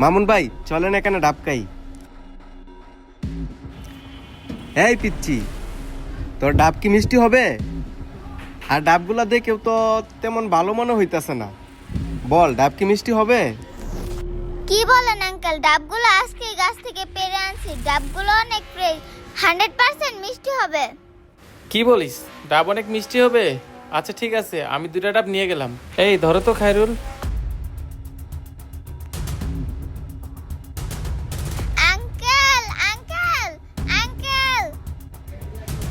মামুন ভাই চলেন এখানে ডাবকাই। এই পিচ্ছি, তোর ডাব কি মিষ্টি হবে? আর ডাবগুলা দেখেও তো তেমন ভালো মনে হইতাছে না। বল, ডাব কি মিষ্টি হবে? কি বলেন আঙ্কেল, ডাবগুলো আজকে গাছ থেকে পেড়ে আনছি। ডাবগুলো অনেক ফ্রেশ, 100% মিষ্টি হবে। কি বলিস, ডাব অনেক মিষ্টি হবে? আচ্ছা ঠিক আছে, আমি 2টা ডাব নিয়ে গেলাম। এই ধরো তো খায়রুল। আঙ্কেল আঙ্কেল আঙ্কেল,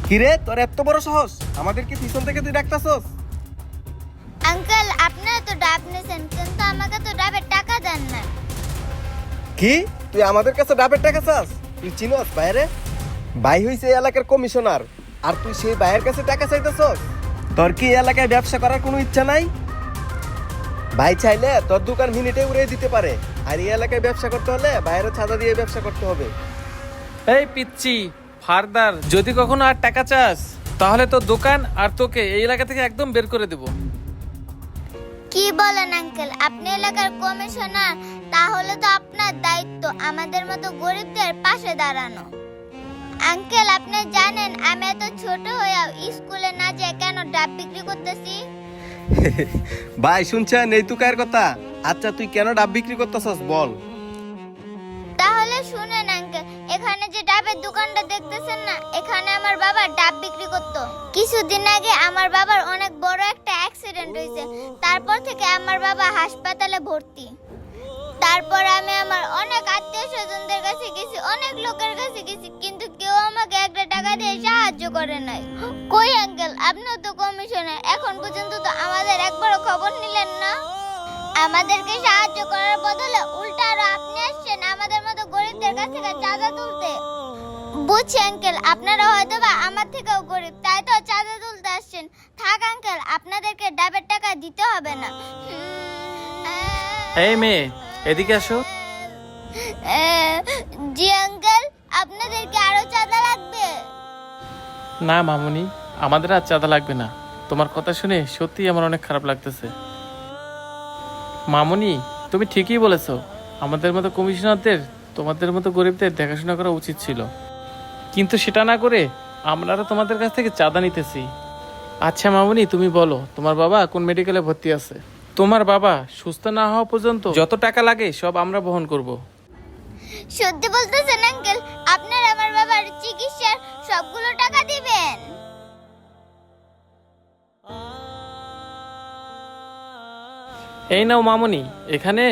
কিরে, তোর এত বড় সাহস, আমাদেরকে পিছন থেকে তুই ডাকতাছস? আঙ্কেল আপনারা তো ডাব নিয়েছেন, কিন্তু আমাকে তো ডাবের টাকা দেন না। কি, তুই আমাদের কাছে ডাবের টাকা চাস? তুই চিনস বাইরে? ভাই হইছে এই এলাকার কমিশনার, আর তুই সেই ভাইয়ের কাছে টাকা চাইতেছস? তোর কি এই এলাকায় ব্যবসা করার কোনো ইচ্ছা নাই? ভাই চাইলে তোর দোকান মিনিটে উড়িয়ে দিতে পারে, আর এই এলাকায় ব্যবসা করতে হলে বাইরে ছাদা দিয়ে ব্যবসা করতে হবে। এই পিচ্ছি ফারদার, যদি কখনো আর টাকা চাস তাহলে তোর দোকান আর তোকে এই এলাকা থেকে একদম বের করে দেব। কি বলেন আঙ্কেল, আপনি এলাকার কমিশনার, তাহলে তো আপনার দায়িত্ব আমাদের মতো গরিবদের পাশে দাঁড়ানো। আঙ্কেল আপনি জানেন আমি এত ছোট হয়েও স্কুলে না যেয়ে কেন ডাব বিক্রি করতেছি? ভাই শুনছেন এই তুকার কথা? আচ্ছা তুই কেন ডাব বিক্রি করতেছস বল। তাহলে শুনেন আঙ্কেল, এখানে যে ডাবের দোকানটা দেখতেছেন না, এখানে আমার বাবা ডাব বিক্রি করতো। কিছুদিন আগে আমার বাবার অনেক বড় একটা অ্যাক্সিডেন্ট হয়েছে, তারপর থেকে আমার বাবা হাসপাতালে ভর্তি। তারপর আমি আমার অনেক আত্মীয় স্বজনদের কাছে গেছি, অনেক লোকের কাছে গেছি, কিন্তু কেউ আমাকে একটা টাকা দিয়ে সাহায্য করে নাই। কই আঙ্কেল, আপনিও তো কমিশনার, এখন পর্যন্ত তো আমাদের একবারও খবর নিলেন না। আমাদেরকে সাহায্য করার বদলে উল্টা আরো আপনি আসছেন আমাদের মতো গরিবদের কাছ থেকে চাঁদা তুলতে। বুঝছি আঙ্কেল, আপনারা হয়তো বা আমার থেকেও গরিব, তাই তো চাঁদা তুলতে আসছেন। থাক আঙ্কেল, আপনাদেরকে ডাবের টাকা দিতে হবে না। এই মেয়ে, এদিকে আসো। জি আঙ্কেল, আপনাদের কি আরো চাঁদা লাগবে? না মামুনি, আমাদের আর চাঁদা লাগবে না। তোমার কথা শুনে সত্যি আমার অনেক খারাপ লাগতেছে। মামুনি, তুমি ঠিকই বলেছো, আমাদের মতো কমিশনারদের তোমাদের মতো গরিবদের দেখাশোনা করা উচিত ছিল, কিন্তু সেটা না করে আমরা তোমাদের কাছ থেকে চাঁদা নিতেছি। আচ্ছা মামুনি, তুমি বলো তোমার বাবা কোন মেডিকেলে ভর্তি আছে? তোমার বাবা সুস্থ না হওয়া পর্যন্ত যত টাকা লাগে সব আমরা বহন করব। সত্যি বলতেছেন আঙ্কেল, আপনারা আমার বাবার চিকিৎসার সবগুলো টাকা দিবেন? এই নাও মামুনি, এখানে